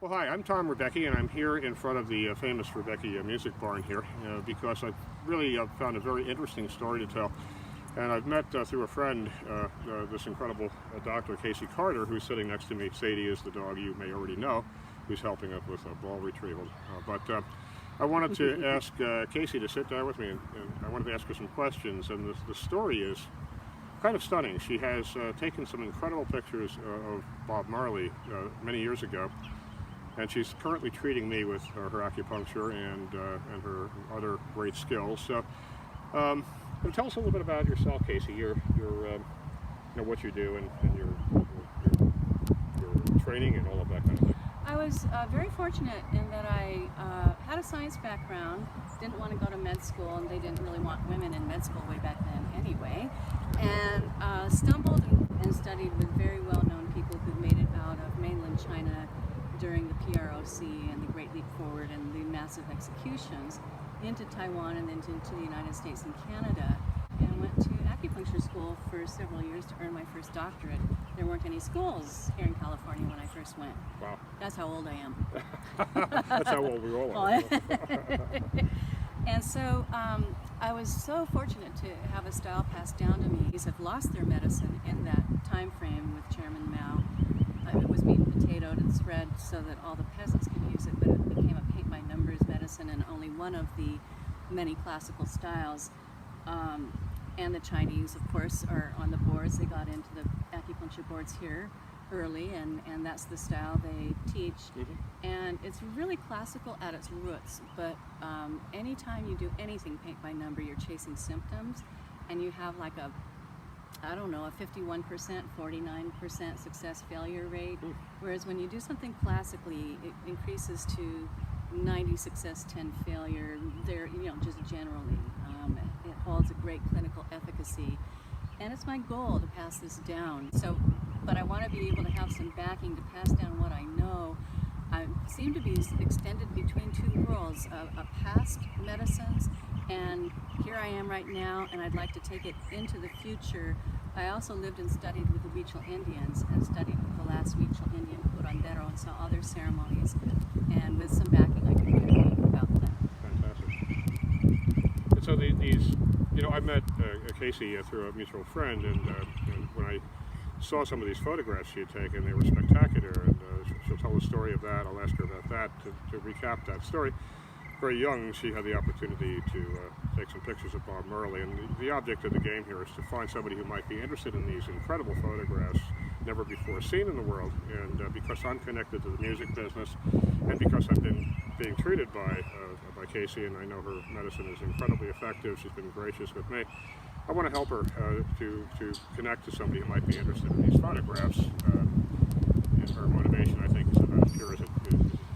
Well, hi, I'm Tom Rebecki, and I'm here in front of the famous Rebecki Music Barn here because I've really found a very interesting story to tell. And I've met through a friend this incredible Dr. Casey Carter, who's sitting next to me. Sadie is the dog you may already know, who's helping up with ball retrieval. But I wanted to ask Casey to sit down with me, and I wanted to ask her some questions. And the story is kind of stunning. She has taken some incredible pictures of Bob Marley many years ago. And she's currently treating me with her acupuncture and her other great skills. So, tell us a little bit about yourself, Casey. Your what you do and your training and all of that kind of thing. I was very fortunate in that I had a science background, didn't want to go to med school, and they didn't really want women in med school way back then anyway, and stumbled and studied with very well-known people who made it out of mainland China during the PROC and the Great Leap Forward and the massive executions into Taiwan and then into the United States and Canada, and went to acupuncture school for several years to earn my first doctorate. There weren't any schools here in California when I first went. Wow. That's how old I am. That's how old we all are. And so I was so fortunate to have a style passed down to me. These have lost their medicine in that time frame with Chairman Mao. It was meat and potatoed and spread so that all the peasants could use it, but it became a paint-by-numbers medicine and only one of the many classical styles. And the Chinese, of course, are on the boards. They got into the acupuncture boards here early, and that's the style they teach. Mm-hmm. And it's really classical at its roots, but anytime you do anything paint-by-number, you're chasing symptoms, and you have like a 51%, 49% success failure rate. Whereas when you do something classically, it increases to 90 success, 10 failure. There, just generally, it holds a great clinical efficacy. And it's my goal to pass this down. But I want to be able to have some backing to pass down what I know. I seem to be extended between two worlds of past medicines, and here I am right now, and I'd like to take it into the future. I also lived and studied with the Huichol Indians and studied with the last Huichol Indian curandero and saw other ceremonies, and with some backing I can do about them. Fantastic. And so these, I met Casey through a mutual friend, and when I saw some of these photographs she had taken, they were spectacular, and she'll tell the story of that. I'll ask her about that to recap that story. Very young, she had the opportunity to take some pictures of Bob Marley, and the object of the game here is to find somebody who might be interested in these incredible photographs never before seen in the world. And because I'm connected to the music business, and because I've been being treated by Casey, and I know her medicine is incredibly effective, she's been gracious with me, I want to help her to connect to somebody who might be interested in these photographs. And her motivation, I think, is about as pure as it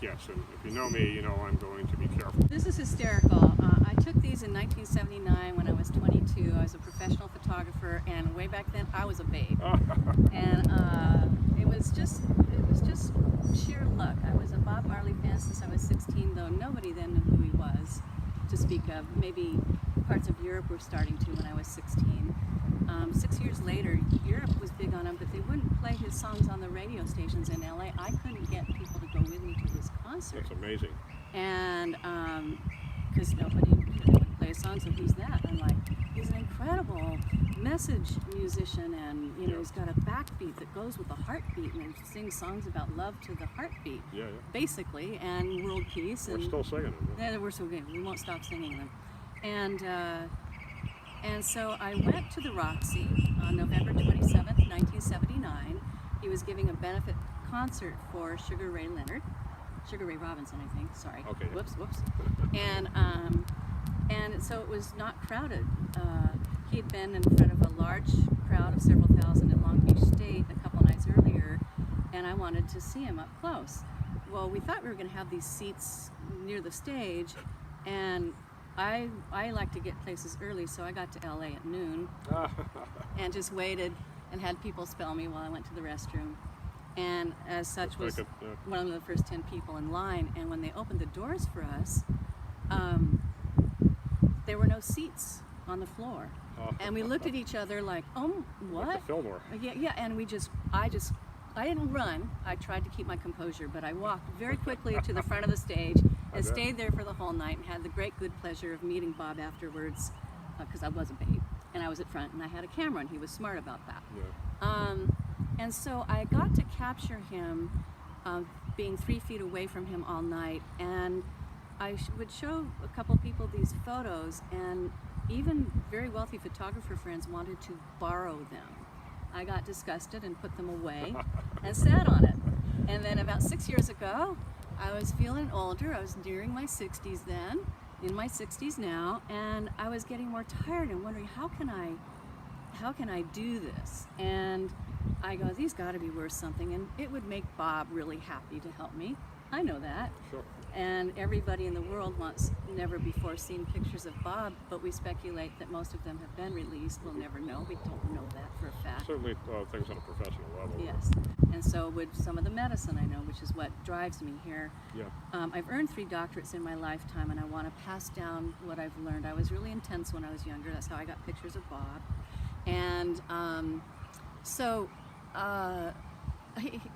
gets. And if you know me, you know I'm going to be careful. This is hysterical. I took these in 1979 when I was 22. I was a professional photographer, and way back then I was a babe. And it was just sheer luck. I was a Bob Marley fan since I was 16, though nobody then knew who he was, to speak of. Maybe parts of Europe were starting to when I was 16. 6 years later, Europe was big on him, but they wouldn't play his songs on the radio stations in LA. I couldn't get people to go with me to his concert. That's amazing. And because nobody would play a song, so who's that? I'm like, he's an incredible message musician, and he's got a backbeat that goes with the heartbeat, and he sings songs about love to the heartbeat, basically, and world peace. We're still singing them. Yeah, we're still good. We won't stop singing them. And so I went to the Roxy on November 27th, 1979. He was giving a benefit concert for Sugar Ray Robinson, I think. Sorry. Okay. Whoops. And so it was not crowded. He had been in front of a large crowd of several thousand at Long Beach State a couple nights earlier, and I wanted to see him up close. Well, we thought we were going to have these seats near the stage, and I like to get places early, so I got to LA at noon and just waited and had people spell me while I went to the restroom. And as such was one of the first 10 people in line. And when they opened the doors for us, there were no seats on the floor. And we looked at each other like, oh, what? Like the Fillmore. Yeah, and I just I didn't run. I tried to keep my composure, but I walked very quickly to the front of the stage and stayed there for the whole night and had the great good pleasure of meeting Bob afterwards, because I was a babe and I was at front and I had a camera and he was smart about that. Yeah. And so I got to capture him being 3 feet away from him all night, and I would show a couple people these photos, and even very wealthy photographer friends wanted to borrow them. I got disgusted and put them away and sat on it. And then about 6 years ago, I was feeling older. I was nearing my 60s then, in my 60s now, and I was getting more tired and wondering, how can I do this? And I go, these got to be worth something, and it would make Bob really happy to help me. I know that. Sure. And everybody in the world wants never before seen pictures of Bob, but we speculate that most of them have been released. We'll never know. We don't know that for a fact. Certainly things on a professional level. Yes. And so with some of the medicine I know, which is what drives me here. Yeah. I've earned 3 doctorates in my lifetime, and I want to pass down what I've learned. I was really intense when I was younger. That's how I got pictures of Bob. And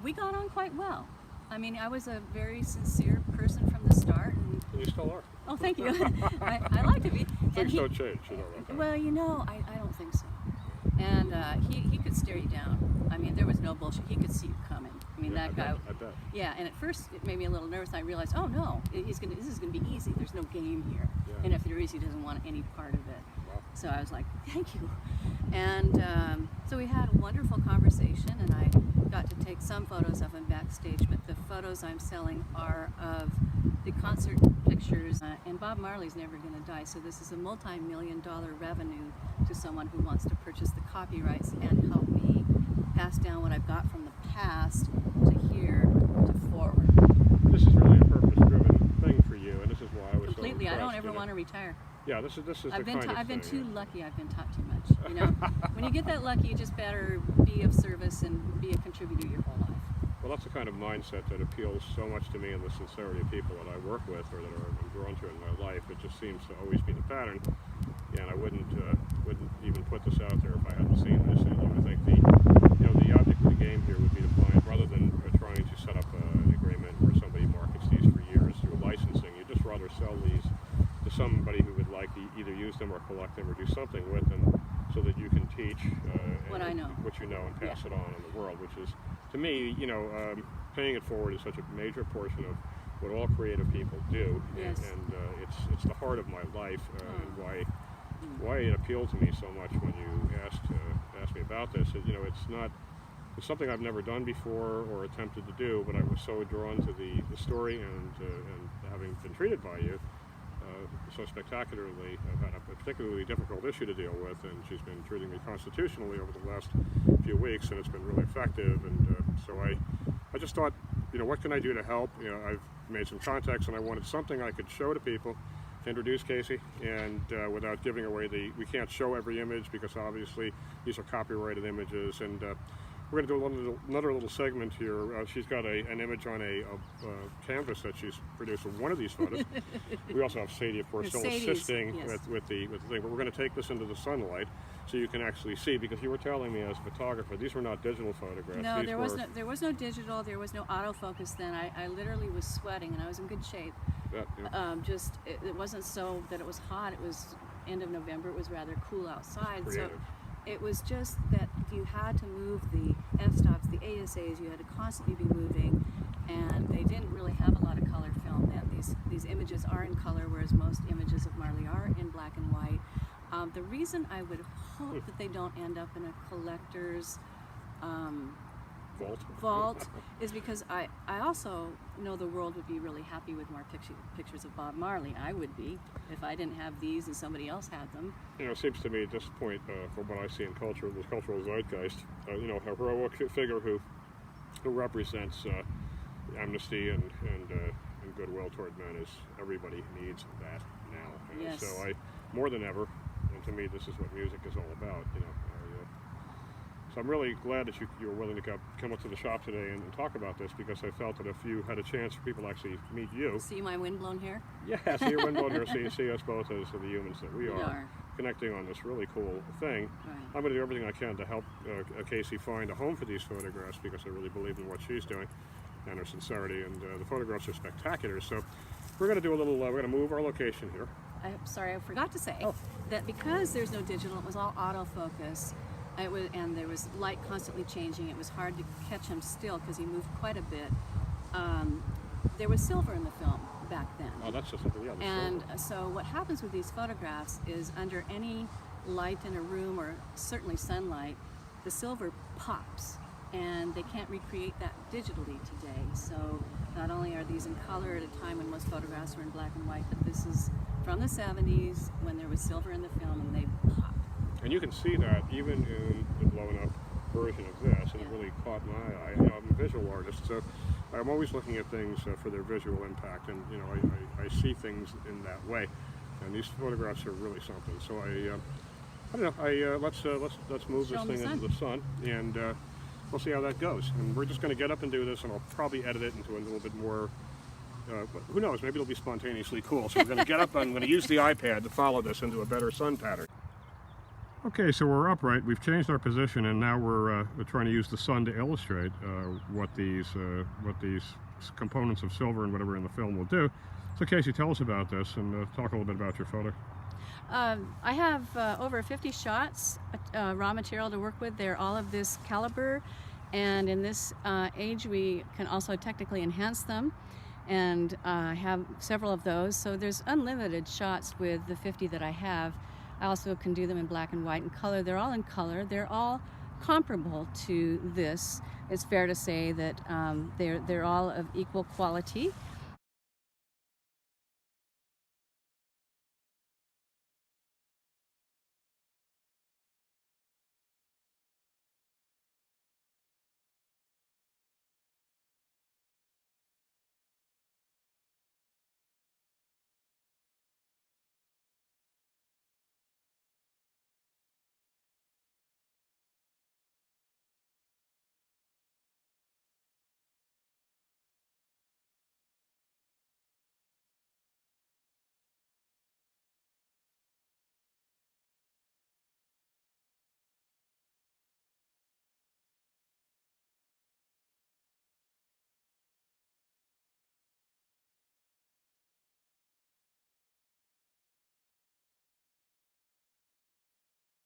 we got on quite well. I mean, I was a very sincere person from the start. And You still are. oh, thank you. I like to be. Things don't change, you know that. Well, I don't think so. And he could stare you down. I mean, there was no bullshit. He could see you coming. I mean, Yeah, that guy. I bet. Yeah, and at first it made me a little nervous. I realized, oh no, this is gonna be easy. There's no game here. Yeah. And if there is, he doesn't want any part of it. Wow. So I was like, thank you. And so we had a wonderful conversation, and I got to take some photos of him backstage, but the photos I'm selling are of the concert pictures. And Bob Marley's never going to die, so this is a multi-million-dollar revenue to someone who wants to purchase the copyrights and help me pass down what I've got from the past to here to forward. This is really a purpose-driven thing for you, and this is why I was Completely. so I impressed, don't ever you know. want to retire. Yeah, this is the I've been kind of I've been thing, too lucky. I've been taught too much. You know, when you get that lucky, you just better be of service and be a contributor your whole life. Well, that's the kind of mindset that appeals so much to me, and the sincerity of people that I work with or that I'm drawn to in my life. It just seems to always be the pattern. Yeah, and I wouldn't even put this out there if I hadn't seen this in you. I think the object of the game here would be to find, rather than trying to set up an agreement where somebody markets these for years through licensing, you just rather sell these to somebody who would like to either use them or collect them or do something with them, so that you can teach What I know. what you know and pass it on in the world, which is, to me, paying it forward is such a major portion of what all creative people do. Yes. And it's the heart of my life, and why it appealed to me so much when you asked me about this. It's something I've never done before or attempted to do, but I was so drawn to the story and having been treated by you so spectacularly. I've had a particularly difficult issue to deal with, and she's been treating me constitutionally over the last few weeks, and it's been really effective. And so I just thought, what can I do to help? I've made some contacts, and I wanted something I could show to people to introduce Casey, and without giving away we can't show every image because obviously these are copyrighted images, and we're going to do another little segment here. She's got an image on a canvas that she's produced of one of these photos. We also have Sadie, of course, still assisting with the thing. But we're going to take this into the sunlight so you can actually see, because you were telling me as a photographer, these were not digital photographs. No, these there was no digital. There was no autofocus then. I literally was sweating, and I was in good shape. Yeah. It wasn't so that it was hot. It was end of November. It was rather cool outside. So it was just that you had to move the f-stops, the ASAs, you had to constantly be moving, and they didn't really have a lot of color film then. These images are in color, whereas most images of Marley are in black and white. The reason I would hope that they don't end up in a collector's vault is because I also know the world would be really happy with more pictures of Bob Marley. I would be if I didn't have these and somebody else had them. It seems to me at this point, from what I see in culture, this cultural zeitgeist, a heroic figure who represents amnesty and goodwill toward men, is everybody needs that now. Yes. So more than ever, and to me, this is what music is all about. So I'm really glad that you were willing to come up to the shop today and talk about this, because I felt that if you had a chance for people to actually meet you. See my windblown hair? Yeah, see your windblown hair, see us both as the humans that we are. connecting on this really cool thing. Right. I'm going to do everything I can to help Casey find a home for these photographs because I really believe in what she's doing and her sincerity, and the photographs are spectacular. So we're going to do a little, we're going to move our location here. I'm sorry, I forgot to say that because there's no digital, it was all autofocus. And there was light constantly changing. It was hard to catch him still because he moved quite a bit. There was silver in the film back then. Oh, that's just something, yeah. And so what happens with these photographs is under any light in a room, or certainly sunlight, the silver pops, and they can't recreate that digitally today. So not only are these in color at a time when most photographs were in black and white, but this is from the 70s when there was silver in the film and they pop. And you can see that even in the blown up version of this, and it really caught my eye. You know, I'm a visual artist, so I'm always looking at things for their visual impact, and you know, I see things in that way. And these photographs are really something. So I don't know. Let's move this thing into the sun, and we'll see how that goes. And we're just going to get up and do this, and I'll probably edit it into a little bit more. Who knows? Maybe it'll be spontaneously cool. So we're going to get up. I'm going to use the iPad to follow this into a better sun pattern. Okay, so we're upright. We've changed our position, and now we're trying to use the sun to illustrate what these components of silver and whatever in the film will do. So, Casey, tell us about this and talk a little bit about your photo. I have over 50 shots, raw material to work with. They're all of this caliber, and in this age, we can also technically enhance them. And I have several of those, so there's unlimited shots with the 50 that I have. I also can do them in black and white and color. They're all in color. They're all comparable to this. It's fair to say that they're all of equal quality.